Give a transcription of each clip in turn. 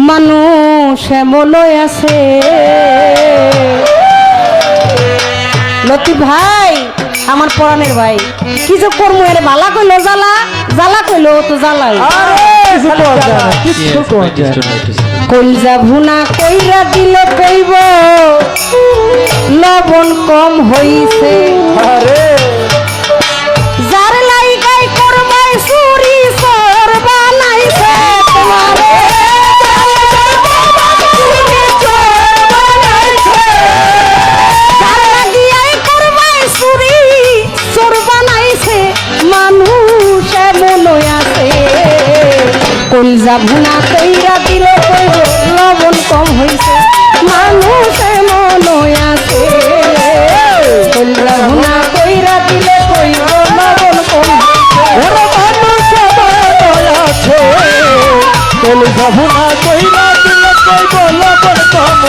মানুষ এমনই আছে। লতিফ ভাই আমার পরাণের ভাই, কি যে করবো এর বালা কইলো জ্বালা, জ্বালা কইলো তো জ্বালাই। কলজা ভুনা কইরা দিলে কইব লবণ কম হইছে, যার লাইগাই করবাই চুরি চোর বানাইছে তোমারে। যার লাগিয়াই করবাই চুরি চোর বানাইছে, মানুষ এমনই আছে। কলজা ভুনা কইরা দিলে কইব লবণ কম হইছে, মানুষ এমনই আছে। কলজা ভুনা কইরা দিলে কইব লবণ কম হইছে, কলজা ভুনা কইরা দিলে কইব লবণ কম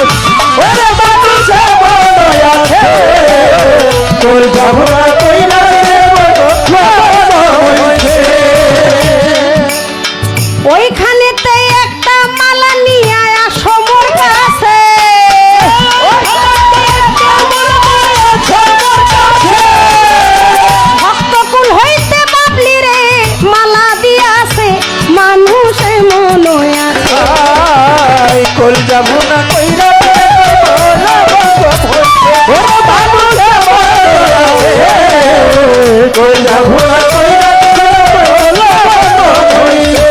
ওরে মানুষ এমনই আছে। কলজা ভুনা কইরা দিলে কইব লবণ হইছে। ওইখানেতে একটা মালা নিয়ে আসো মোর কাছে, ভক্তকুল হইতে বাবলি রে মালা দিয়াছে, মানুষ এমনই আছে। কলজা ভুনা কইরা দিলে কইব লবণ কম হইছে, ওরে মানুষ এমনই আছে। কলজা ভুনা কইরা দিলে কইব লবণ কম হইছে।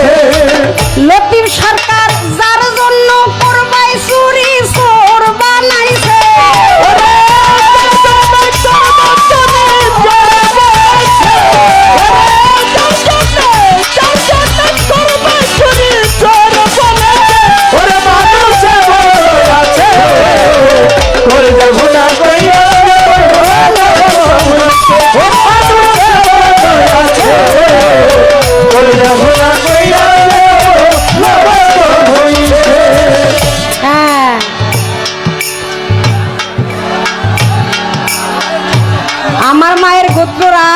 লতিফ সরকার যার জন্য করবাই চুরি চোর বানাইছে, ওরে মানুষ এমনই আছে। কলজা ভুনা কইরা দিলে কইব লবণ হইছে, ও মানুষ এমনই আছে। কলজা ভুনা কইরা দিলে কইব লবণ কম হইছে। হ্যাঁ আমার মায়ের গোত্ররা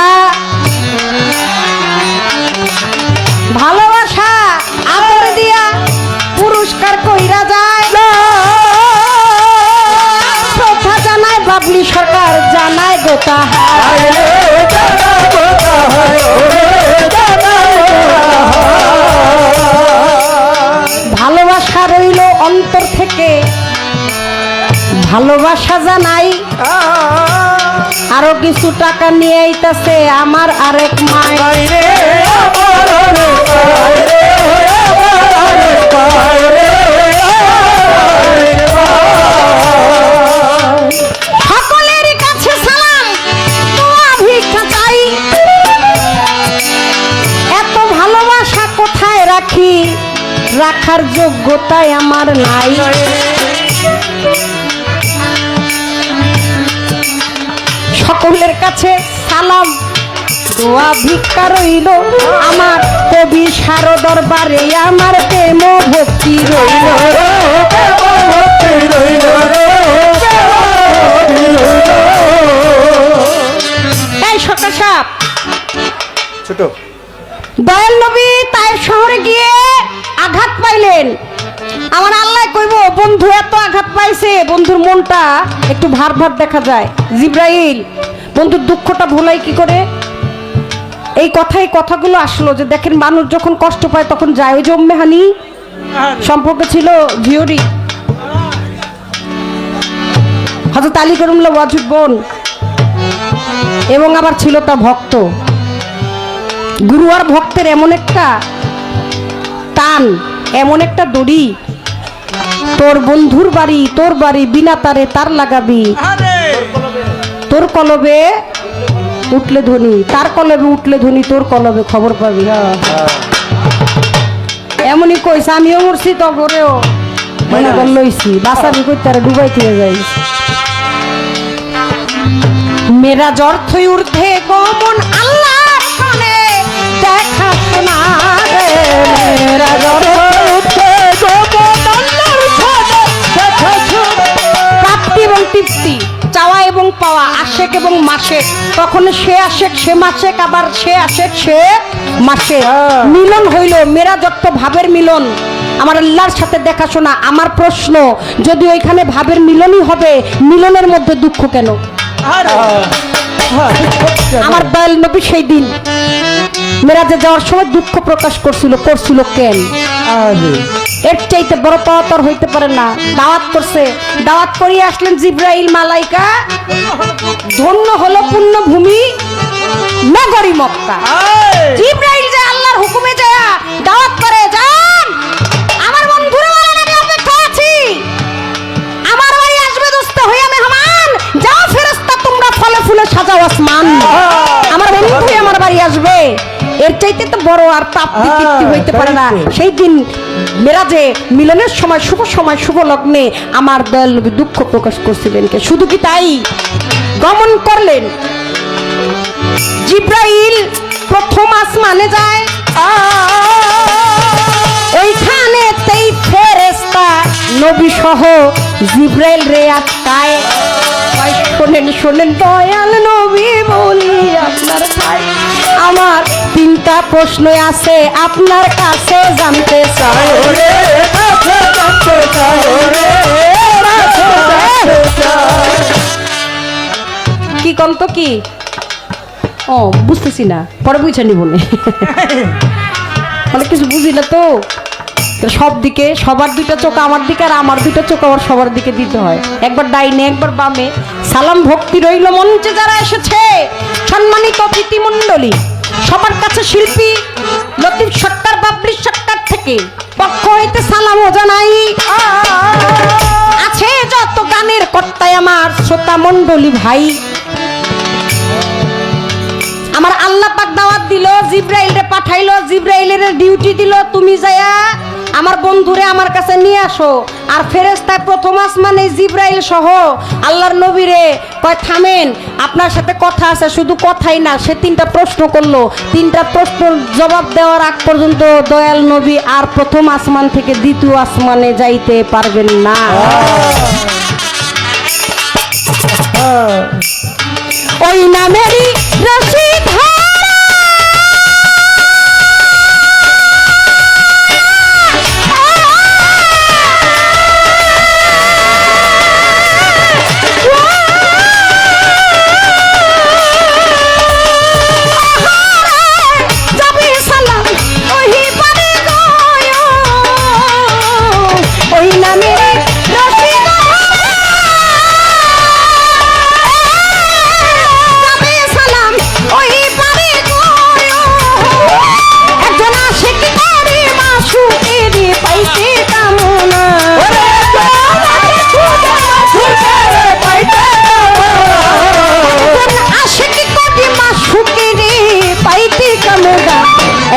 ভালোবাসা আদর দিয়া পুরস্কার কইরা যায়, শ্রদ্ধা জানায় বাবলি সরকার, জানায় গোটা আইরে জানা গোটা হয়, ওরে জানা গোটা হয়। ভালোবাসা রইল অন্তর থেকে, ভালোবাসা জানাই। আরো কিছু টাকা নিয়ে আইতাছে আমার আরেক মাই, আইরে আমার রে আইরে আমার রে আইরে সকলেরই কাছে সালাম, দোয়া ভিক্ষা চাই। এত ভালোবাসা কোথায় রাখি, রাখার যোগ্যতাই আমার নাই। সকলের কাছে সালাম, দোয়া ভিক্ষা রইল আমার কবি সার দরবারে, আমার প্রেম ভক্তি রইল। ভক্তি রইল রে ভক্তি রইল। এই সরকার সাহেব, ছোট দয়াল নবী তাই শহরে গিয়ে আঘাত পাইলেন। আমার আল্লাহ কইব বন্ধু এত আঘাত পাইছে, বন্ধুর মনটা একটু ভার ভার দেখা যায়। জিব্রাইল বন্ধুর দুঃখটা ভোলাই কি করে? এই কথাগুলো আসলো যে দেখেন মানুষ যখন কষ্ট পায় তখন যায়। ওই যে উম্মে হানি সম্পর্ক ছিল জিওরি, হযরত আলী করিমুল্লাহ ওয়াজিদ বোন, এবং আবার ছিল তা ভক্ত। গুরু আর ভক্তের এমন একটা টান, এমন একটা দড়ি, তোর বন্ধুর বাড়ি তোর বাড়ি, বিনা তারে তার লাগাবি, তোর কলবে উঠলে ধ্বনি, তার কলবে উঠলে ধ্বনি, তোর কলবে খবর পাবি। এমনই কইছে, আমিও মরছি তবরেও মনে কর লইছি, বাঁচাবি কই তারা ডুবাই থেকে যাই। মেরা জর্থই ঊর্ধ্বে গমন আল্লাহর কানে দেখা শোনা রে, মেরা জর্থই ঊর্ধ্বে গমন আল্লাহর কানে দেখা শোনা। প্রাপ্তি এবং তৃপ্তি, চাওয়া এবং পাওয়া, আশেক এবং মাসেক, তখন সে আশেক সে মাসেক, আবার সে আশেক সে মাসেক, মিলন হইল মেরা যত ভাবের মিলন। আমার আল্লাহর সাথে দেখাশোনা। আমার প্রশ্ন, যদি ওইখানে ভাবের মিলনই হবে, মিলনের মধ্যে দুঃখ কেন? আমার দয়াল নবী সেই দিন মেরাজে যাওয়ার সময় দুঃখ প্রকাশ করছিল কেন? এর চাইতে বড় পাওয়াতর হইতে পারে না। দাওয়াত করছে, দাওয়াত করিয়ে আসলেন জিব্রাইল মালাইকা। ধন্য হলো পুণ্যভূমি নগরী মক্কা। জিব্রাইল যে আল্লাহর হুকুমে যায় দাওয়াত করে, যান আমার বন্ধুরা বলেন আমি অপেক্ষা আছি, আমার বাড়ি আসবে দোস্ত হইয়া মেহমান। যাও ফেরেশতা তোমরা ফলে ফুলে সাজাও আসমান, আমার বন্ধু আমার বাড়ি আসবে। এর চাইতে তো বড় আর প্রাপ্তি কীর্তি হইতে পারে না। সেই দিন মেরাজে মিলনের সময়, শুভ লগ্নে আমার দয়াল নবী দুঃখ প্রকাশ করছিলেন। কে শুধু কি তাই, গমন করলেন। জিব্রাইল প্রথম আসমানে যায়, ওইখানেতেই ফেরেশতা নবী সহ জিব্রাইল রে আটকায়। শোনেন দয়াল নবী বলি আপনার ভাই, আমার 3টা প্রশ্ন আছে আপনার কাছে জানতে চাই। কি কন্ত কি? ও বুঝতেছি না, পরে বুঝে নিব না, অনেক কিছু বুঝি না তো। সব দিকে সবার 2টা চোখ আমার দিকে, আর আমার 2টা চোখ আবার সবার দিকে দিতে হয়, একবার ডাইনে একবার বামে। সালাম ভক্তি রইল মঞ্চে যারা এসেছে, সম্মানিত অতিথিমণ্ডলী, সবার কাছে শিল্পী লতিফ সরকার, বাবলি সরকার থেকে পক্ষ হইতে সালামও জানাই। আছে যত গানের কর্তায় আমার শ্রোতা মণ্ডলী ভাই, আমার আল্লাহ পাক দাওয়াত দিল, জিব্রাইল রে পাঠাইলো, জিব্রাইলের ডিউটি দিল, তুমি যায়া আমার বন্ধুরে আমার কাছে নিয়ে আসো। আর ফেরেশতায় প্রথম আসমানে জিব্রাইল সহ আল্লাহর নবীরে কয় থামেন, আপনার সাথে কথা আছে। শুধু কথাই না, সে 3টা প্রশ্ন করলো। 3টা প্রশ্নের জবাব দেওয়ার আগ পর্যন্ত দয়াল নবী আর প্রথম আসমান থেকে দ্বিতীয় আসমানে যাইতে পারবেন না। ওই নামেরই রশিদ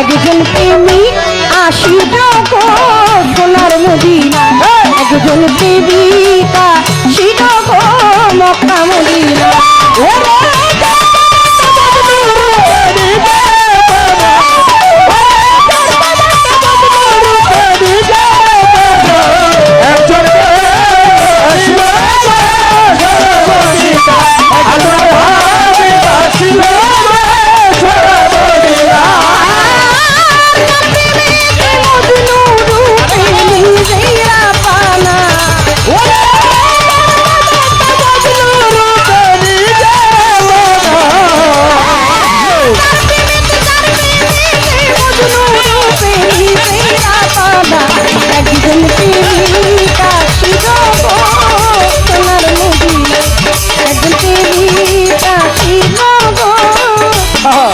একজন প্রেমিক আসিল গো সোনার মদিনা, একজন প্রেমিকা আসিল গো মক্কা মদিনা।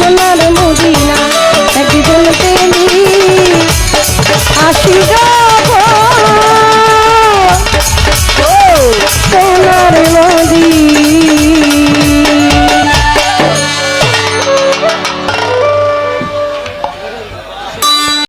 সোনার মদিনা, একজন প্রেমিক আসিল।